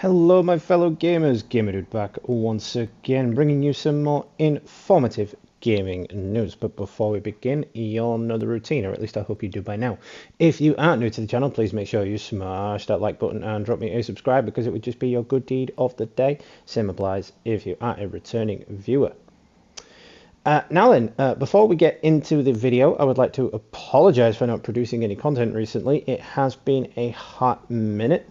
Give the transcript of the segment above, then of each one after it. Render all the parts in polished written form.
Hello my fellow gamers, GamerDude back once again, bringing you some more informative gaming news. But before we begin, you'll know the routine, or at least I hope you do by now. If you aren't new to the channel, please make sure you smash that like button and drop me a subscribe, because it would just be your good deed of the day. Same applies if you are a returning viewer. Now then, before we get into the video, I would like to apologize for not producing any content recently. It has been a hot minute.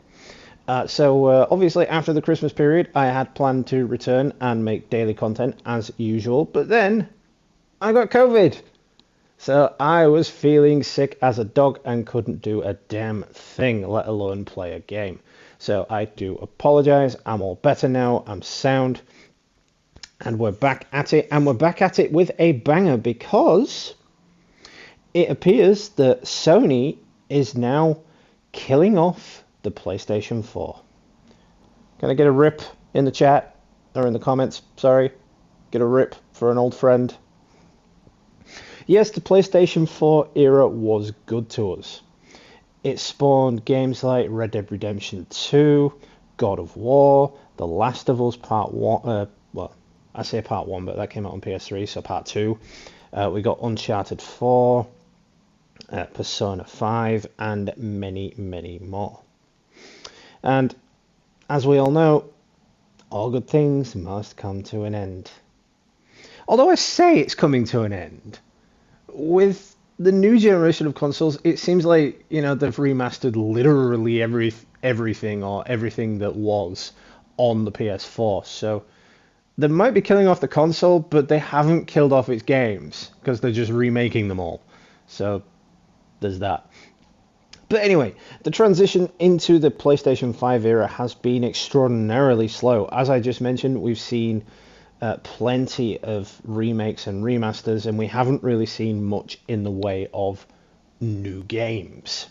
Obviously after the Christmas period, I had planned to return and make daily content as usual, but then I got COVID. So I was feeling sick as a dog and couldn't do a damn thing, let alone play a game. So I do apologize. I'm all better now. I'm sound. And we're back at it. And we're back at it with a banger, because it appears that Sony is now killing off the PlayStation 4. Can I get a rip in the chat or in the comments? Sorry. Get a rip for an old friend. Yes, the PlayStation 4 era was good to us. It spawned games like Red Dead Redemption 2, God of War, The Last of Us Part 1. Well, I say Part 1, but that came out on PS3, so Part 2. We got Uncharted 4, Persona 5, and many, many more. And as we all know, all good things must come to an end. Although I say it's coming to an end, with the new generation of consoles, it seems like, they've remastered literally everything that was on the PS4. So they might be killing off the console, but they haven't killed off its games, because they're just remaking them all. So there's that. But anyway, the transition into the PlayStation 5 era has been extraordinarily slow. As I just mentioned, we've seen plenty of remakes and remasters, and we haven't really seen much in the way of new games.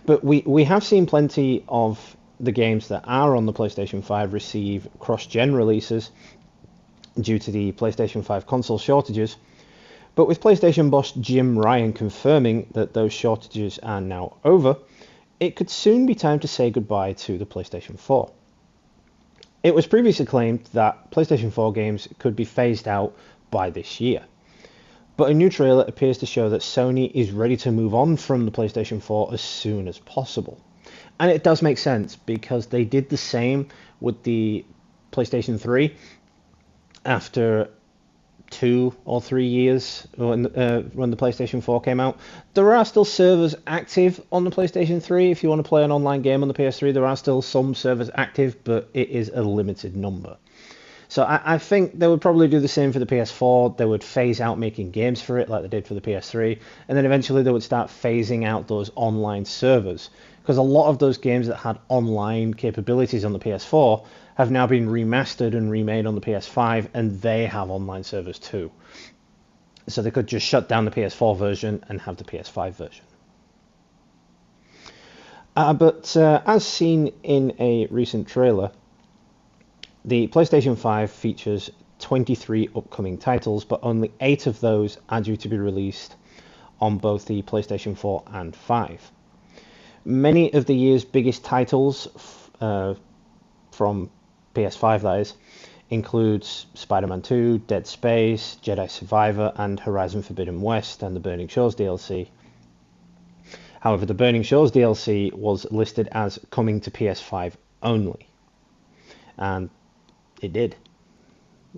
But we have seen plenty of the games that are on the PlayStation 5 receive cross-gen releases due to the PlayStation 5 console shortages. But with PlayStation boss Jim Ryan confirming that those shortages are now over, it could soon be time to say goodbye to the PlayStation 4. It was previously claimed that PlayStation 4 games could be phased out by this year. But a new trailer appears to show that Sony is ready to move on from the PlayStation 4 as soon as possible. And it does make sense, because they did the same with the PlayStation 3 after 2 or 3 years when the PlayStation 4 came out. There are still servers active on the PlayStation 3. If you want to play an online game on the PS3, there are still some servers active, but it is a limited number. So I think they would probably do the same for the PS4. They would phase out making games for it like they did for the PS3, and then eventually they would start phasing out those online servers, because a lot of those games that had online capabilities on the PS4 have now been remastered and remade on the PS5, and they have online servers too. So they could just shut down the PS4 version and have the PS5 version. But as seen in a recent trailer, the PlayStation 5 features 23 upcoming titles, but only 8 of those are due to be released on both the PlayStation 4 and 5. Many of the year's biggest titles from PS5, that is, includes Spider-Man 2, Dead Space, Jedi Survivor, and Horizon Forbidden West, and the Burning Shores DLC. However, the Burning Shores DLC was listed as coming to PS5 only, and it did,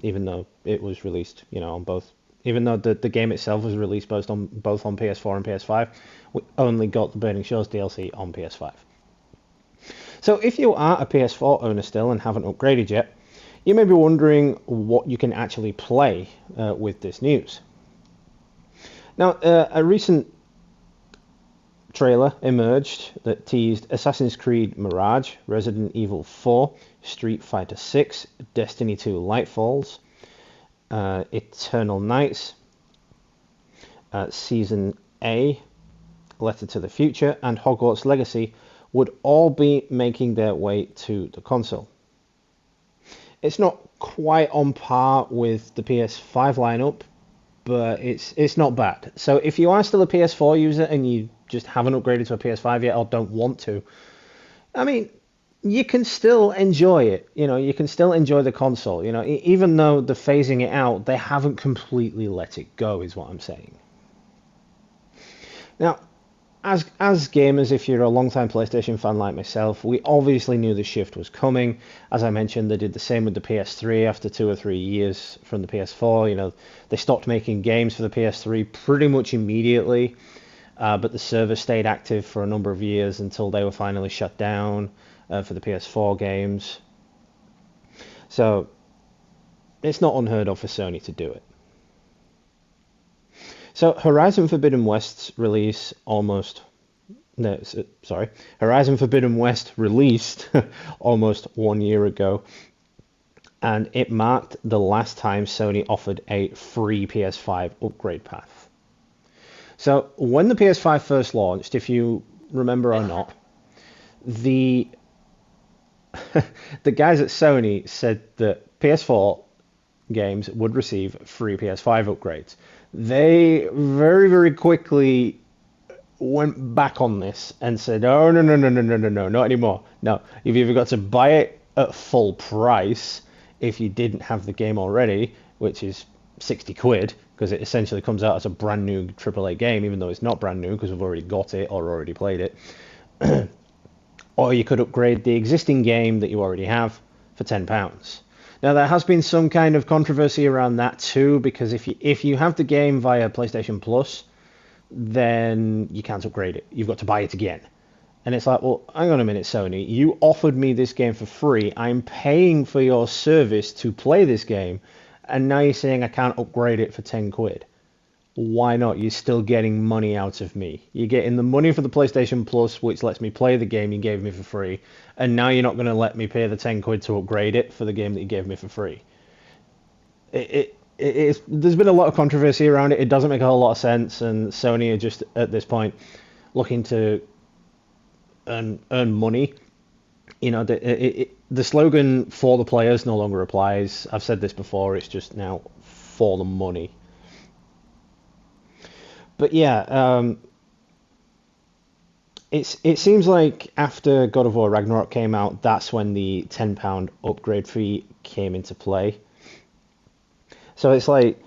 even though it was released, on both. Even though the game itself was released both on PS4 and PS5, we only got the Burning Shores DLC on PS5. So if you are a PS4 owner still and haven't upgraded yet, you may be wondering what you can actually play with this news. Now, a recent trailer emerged that teased Assassin's Creed Mirage, Resident Evil 4, Street Fighter 6, Destiny 2 Lightfalls, Eternal Nights, Season A, Letter to the Future, and Hogwarts Legacy would all be making their way to the console. It's not quite on par with the PS5 lineup, but it's not bad. So if you are still a PS4 user and you just haven't upgraded to a PS5 yet or don't want to, I mean, you can still enjoy it. You can still enjoy the console. Even though they're phasing it out, they haven't completely let it go, is what I'm saying. Now, as gamers, if you're a long-time PlayStation fan like myself, we obviously knew the shift was coming. As I mentioned, they did the same with the PS3 after 2 or 3 years from the PS4. They stopped making games for the PS3 pretty much immediately, but the server stayed active for a number of years until they were finally shut down for the PS4 games. So it's not unheard of for Sony to do it. So Horizon Forbidden West's release almost no, sorry, Horizon Forbidden West released almost 1 year ago, and it marked the last time Sony offered a free PS5 upgrade path. So when the PS5 first launched, if you remember or not, the the guys at Sony said that PS4 games would receive free PS5 upgrades. They very, very quickly went back on this and said, "Oh, no, no, no, no, no, no, no, not anymore. No, you've either got to buy it at full price if you didn't have the game already, which is 60 quid, because it essentially comes out as a brand new AAA game, even though it's not brand new because we've already got it or already played it. Or you could upgrade the existing game that you already have for £10. Now, there has been some kind of controversy around that too, because if you have the game via PlayStation Plus, then you can't upgrade it. You've got to buy it again. And it's like, well, hang on a minute, Sony. You offered me this game for free. I'm paying for your service to play this game, and now you're saying I can't upgrade it for 10 quid. Why not? You're still getting money out of me. You're getting the money for the PlayStation Plus, which lets me play the game you gave me for free, and now you're not going to let me pay the 10 quid to upgrade it for the game that you gave me for free. There's been a lot of controversy around it. It doesn't make a whole lot of sense, and Sony are just at this point looking to earn money. The slogan "for the players" no longer applies. I've said this before. It's just now for the money. But yeah, it seems like after God of War Ragnarok came out, that's when the £10 upgrade fee came into play. So it's like,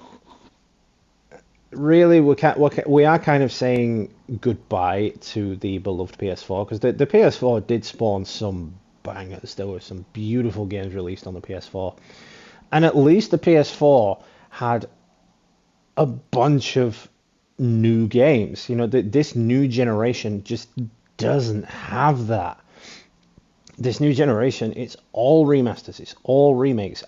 really, we are kind of saying goodbye to the beloved PS4, because the PS4 did spawn some bangers. There were some beautiful games released on the PS4, and at least the PS4 had a bunch of new games. This new generation just doesn't have that. This new generation, it's all remasters, it's all remakes.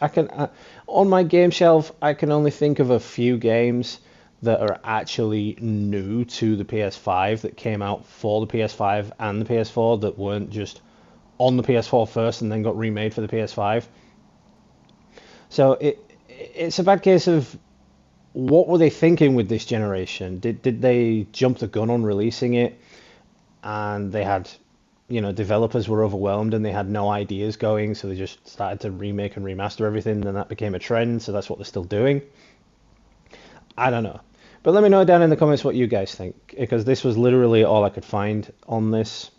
On my game shelf, I can only think of a few games that are actually new to the PS5 that came out for the PS5 and the PS4 that weren't just on the PS4 first and then got remade for the PS5. So it's a bad case of, what were they thinking with this generation? Did they jump the gun on releasing it, and they had, developers were overwhelmed and they had no ideas going, so they just started to remake and remaster everything, and that became a trend, so that's what they're still doing? I don't know. But let me know down in the comments what you guys think, because this was literally all I could find on this.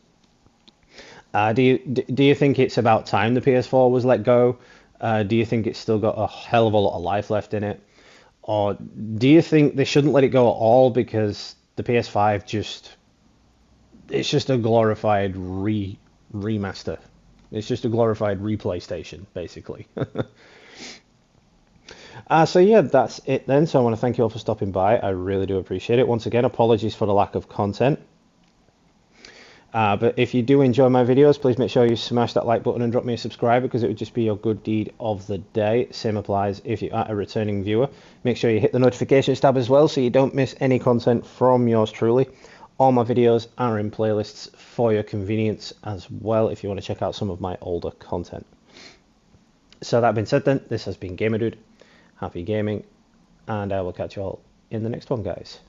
Do you think it's about time the PS4 was let go? Do you think it's still got a hell of a lot of life left in it? Or do you think they shouldn't let it go at all, because the PS5 it's just a glorified remaster. It's just a glorified rePlayStation, basically. So yeah, that's it then. So I want to thank you all for stopping by. I really do appreciate it. Once again, apologies for the lack of content. But if you do enjoy my videos, please make sure you smash that like button and drop me a subscribe, because it would just be your good deed of the day. Same applies if you are a returning viewer. Make sure you hit the notifications tab as well, so you don't miss any content from yours truly. All my videos are in playlists for your convenience as well, if you want to check out some of my older content. So that being said then, this has been Gamer Dude. Happy gaming, and I will catch you all in the next one, guys.